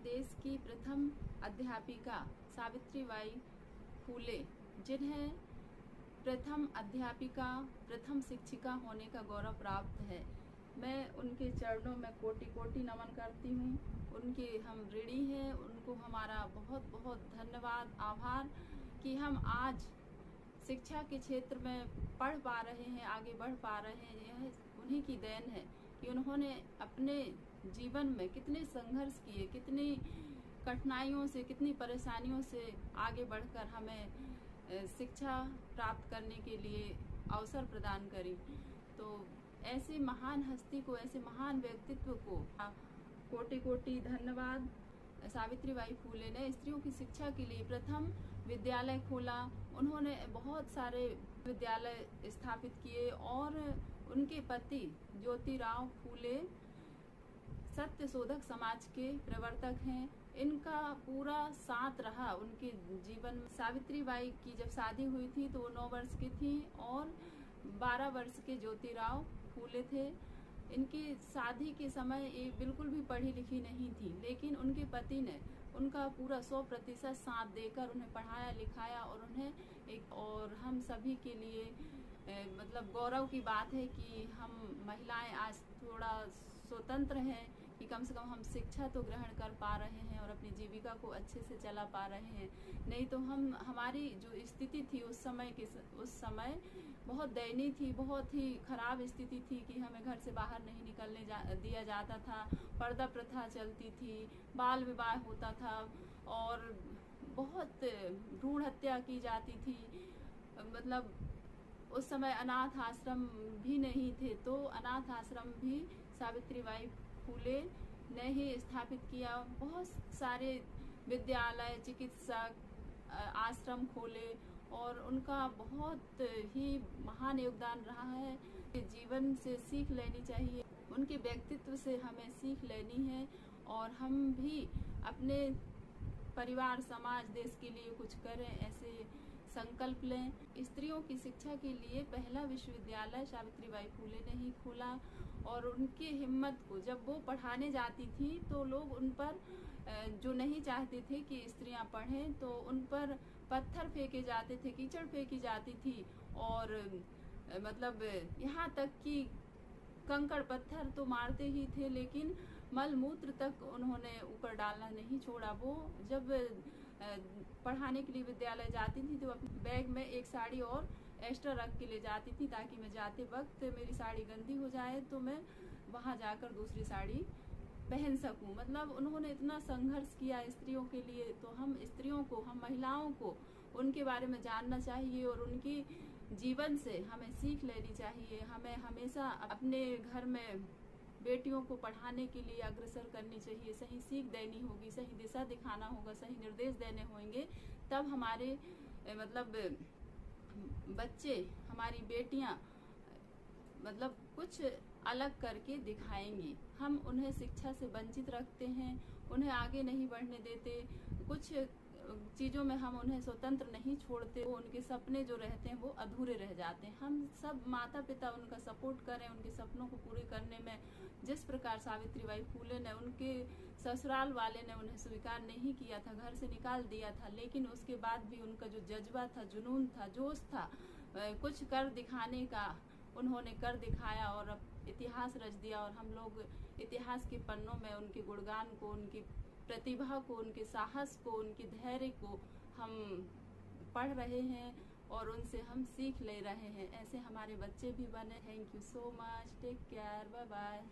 देश की प्रथम अध्यापिका सावित्रीबाई फूले, जिन्हें प्रथम अध्यापिका, प्रथम शिक्षिका होने का गौरव प्राप्त है। मैं उनके चरणों में कोटि कोटि नमन करती हूँ। उनके हम ऋणी हैं। उनको हमारा बहुत बहुत धन्यवाद, आभार कि हम आज शिक्षा के क्षेत्र में पढ़ पा रहे हैं, आगे बढ़ पा रहे हैं। यह उन्हीं की देन है कि उन्होंने अपने जीवन में कितने संघर्ष किए, कितनी कठिनाइयों से, कितनी परेशानियों से आगे बढ़कर हमें शिक्षा प्राप्त करने के लिए अवसर प्रदान करी। तो ऐसे महान हस्ती को, ऐसे महान व्यक्तित्व को कोटि कोटि धन्यवाद। सावित्रीबाई फूले ने स्त्रियों की शिक्षा के लिए प्रथम विद्यालय खोला। उन्होंने बहुत सारे विद्यालय स्थापित किए और उनके पति ज्योतिराव फूले सत्य शोधक समाज के प्रवर्तक हैं। इनका पूरा साथ रहा उनके जीवन में। सावित्रीबाई की जब शादी हुई थी तो वो 9 वर्ष की थी और 12 वर्ष के ज्योतिराव फूले थे। इनकी शादी के समय ये बिल्कुल भी पढ़ी लिखी नहीं थी, लेकिन उनके पति ने उनका पूरा 100% साथ देकर उन्हें पढ़ाया लिखाया और उन्हें और हम सभी के लिए मतलब गौरव की बात है कि हम महिलाएं आज थोड़ा स्वतंत्र हैं, कि कम से कम हम शिक्षा तो ग्रहण कर पा रहे हैं और अपनी जीविका को अच्छे से चला पा रहे हैं। नहीं तो हमारी जो स्थिति थी उस समय बहुत दयनीय थी, बहुत ही खराब स्थिति थी कि हमें घर से बाहर नहीं निकलने दिया जाता था। पर्दा प्रथा चलती थी, बाल विवाह होता था और बहुत भ्रूण हत्या की जाती थी। मतलब उस समय अनाथ आश्रम भी नहीं थे, तो अनाथ आश्रम भी सावित्रीबाई फूले ने ही स्थापित किया। बहुत सारे विद्यालय, चिकित्सक, आश्रम खोले और उनका बहुत ही महान योगदान रहा है। जीवन से सीख लेनी चाहिए, उनके व्यक्तित्व से हमें सीख लेनी है और हम भी अपने परिवार, समाज, देश के लिए कुछ करें, ऐसे संकल्प लें। स्त्रियों की शिक्षा के लिए पहला विश्वविद्यालय सावित्रीबाई फूले ने ही खोला और उनकी हिम्मत को, जब वो पढ़ाने जाती थी तो लोग उन पर, जो नहीं चाहते थे कि स्त्रियां पढ़ें, तो उन पर पत्थर फेंके जाते थे, कीचड़ फेंकी जाती थी और मतलब यहाँ तक कि कंकड़ पत्थर तो मारते ही थे, लेकिन मल मूत्र तक उन्होंने ऊपर डालना नहीं छोड़ा। वो जब पढ़ाने के लिए विद्यालय जाती थी तो अपने बैग में एक साड़ी और एक्स्ट्रा रख के ले जाती थी, ताकि मैं जाते वक्त मेरी साड़ी गंदी हो जाए तो मैं वहां जाकर दूसरी साड़ी पहन सकूं। मतलब उन्होंने इतना संघर्ष किया स्त्रियों के लिए। तो हम स्त्रियों को, हम महिलाओं को उनके बारे में जानना चाहिए और उनकी जीवन से हमें सीख लेनी चाहिए। हमें हमेशा अपने घर में बेटियों को पढ़ाने के लिए अग्रसर करनी चाहिए, सही सीख देनी होगी, सही दिशा दिखाना होगा, सही निर्देश देने होंगे, तब हमारे मतलब बच्चे, हमारी बेटियां मतलब कुछ अलग करके दिखाएंगी। हम उन्हें शिक्षा से वंचित रखते हैं, उन्हें आगे नहीं बढ़ने देते, कुछ चीजों में हम उन्हें स्वतंत्र नहीं छोड़ते, वो उनके सपने जो रहते हैं वो अधूरे रह जाते हैं। हम सब माता पिता उनका सपोर्ट करें उनके सपनों को पूरे करने में। जिस प्रकार सावित्रीबाई फूले ने, उनके ससुराल वाले ने उन्हें स्वीकार नहीं किया था, घर से निकाल दिया था, लेकिन उसके बाद भी उनका जो जज्बा था, जुनून था, जोश था कुछ कर दिखाने का, उन्होंने कर दिखाया और अब इतिहास रच दिया। और हम लोग इतिहास के पन्नों में उनके गुणगान को, उनकी प्रतिभा को, उनके साहस को, उनके धैर्य को हम पढ़ रहे हैं और उनसे हम सीख ले रहे हैं। ऐसे हमारे बच्चे भी बने। Thank you so much. Take care. Bye bye.